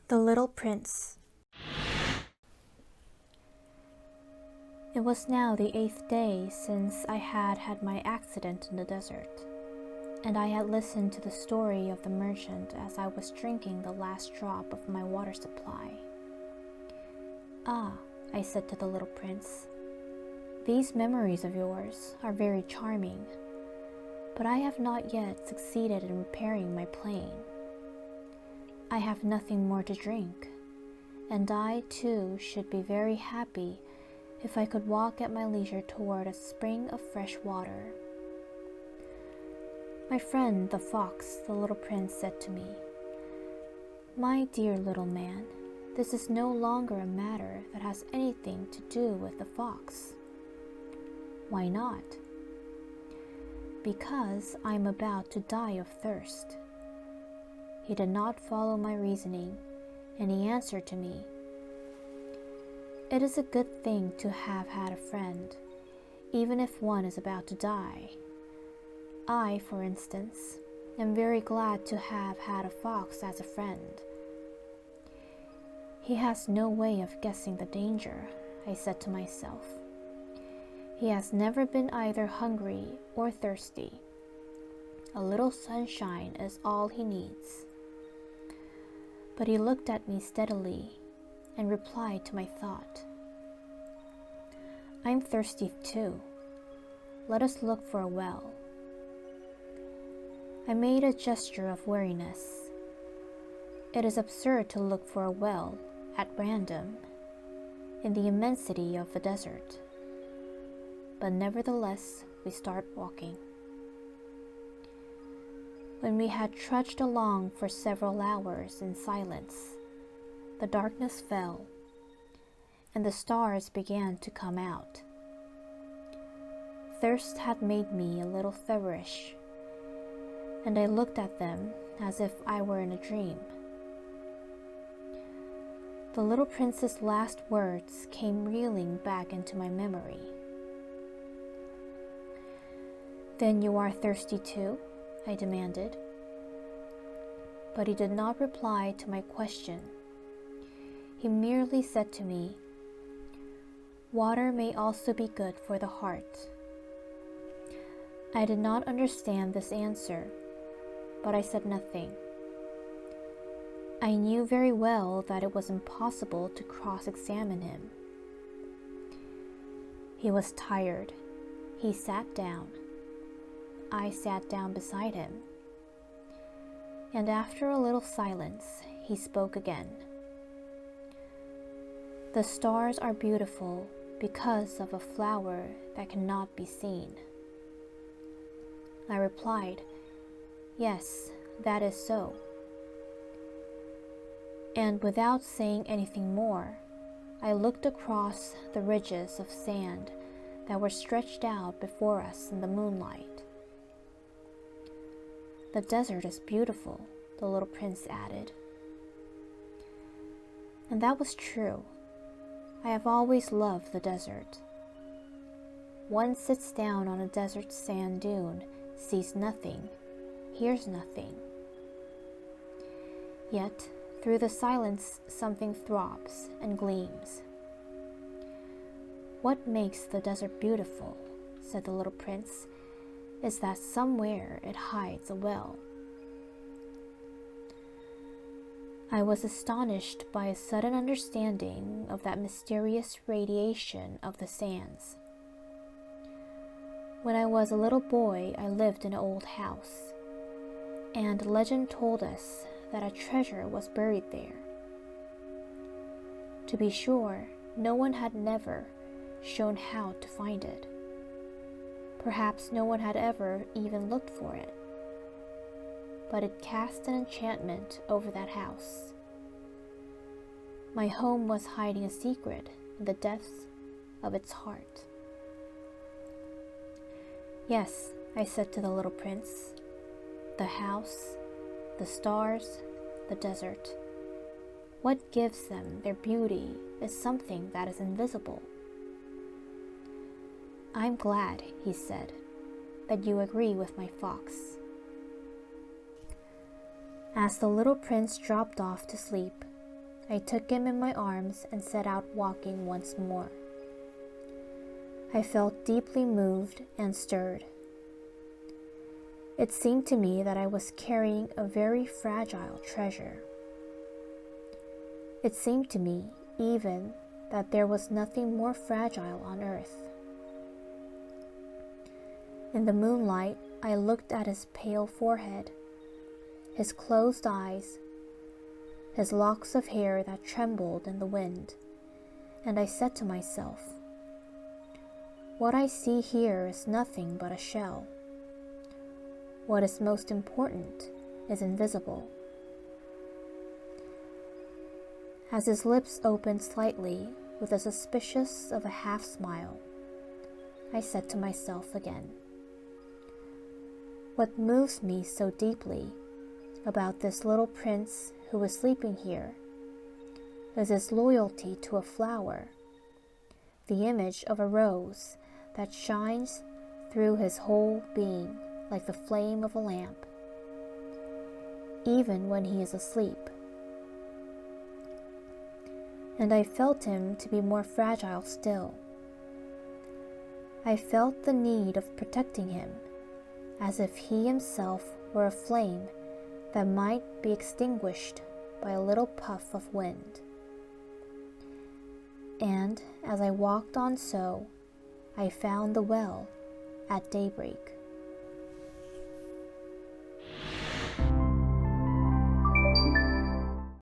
The Little Prince. It was now the 8th day since I had had my accident in the desert, and I had listened to the story of the merchant as I was drinking the last drop of my water supply. "Ah," I said to the little prince, "these memories of yours are very charming, but I have not yet succeeded in repairing my plane. I have nothing more to drink, and I too should be very happy if I could walk at my leisure toward a spring of fresh water." "My friend the fox," the little prince said to me, "my dear little man, this is no longer a matter that has anything to do with the fox." "Why not?" "Because I am about to die of thirst." He did not follow my reasoning, and he answered to me, "It is a good thing to have had a friend, even if one is about to die. I, for instance, am very glad to have had a fox as a friend." "He has no way of guessing the danger," I said to myself. "He has never been either hungry or thirsty. A little sunshine is all he needs." But he looked at me steadily and replied to my thought, "I'm thirsty too. Let us look for a well." I made a gesture of weariness. It is absurd to look for a well at random in the immensity of the desert. But nevertheless, we start walking. When we had trudged along for several hours in silence, the darkness fell, and the stars began to come out. Thirst had made me a little feverish, and I looked at them as if I were in a dream. The little prince's last words came reeling back into my memory. "Then you are thirsty too?" I demanded. But he did not reply to my question. He merely said to me, "Water may also be good for the heart." I did not understand this answer, but I said nothing. I knew very well that it was impossible to cross-examine him. He was tired. He sat down. I sat down beside him. And after a little silence, he spoke again. "The stars are beautiful because of a flower that cannot be seen." I replied, "Yes, that is so." And without saying anything more, I looked across the ridges of sand that were stretched out before us in the moonlight. "The desert is beautiful," the little prince added. And that was true. I have always loved the desert. One sits down on a desert sand dune, sees nothing, hears nothing. Yet, through the silence, something throbs and gleams. "What makes the desert beautiful," said the little prince, "is that somewhere it hides a well." I was astonished by a sudden understanding of that mysterious radiation of the sands. When I was a little boy, I lived in an old house, and legend told us that a treasure was buried there. To be sure, no one had never shown how to find it. Perhaps no one had ever even looked for it. But it cast an enchantment over that house. My home was hiding a secret in the depths of its heart. "Yes," I said to the little prince, "the house, the stars, the desert. What gives them their beauty is something that is invisible." "I'm glad," he said, "that you agree with my fox." As the little prince dropped off to sleep, I took him in my arms and set out walking once more. I felt deeply moved and stirred. It seemed to me that I was carrying a very fragile treasure. It seemed to me, even, that there was nothing more fragile on earth. In the moonlight, I looked at his pale forehead, his closed eyes, his locks of hair that trembled in the wind, and I said to myself, "What I see here is nothing but a shell. What is most important is invisible." As his lips opened slightly with a suspicious of a half smile, I said to myself again, "What moves me so deeply about this little prince who is sleeping here is his loyalty to a flower, the image of a rose that shines through his whole being like the flame of a lamp, even when he is asleep." And I felt him to be more fragile still. I felt the need of protecting him, as if he himself were a flame that might be extinguished by a little puff of wind. And as I walked on so, I found the well at daybreak.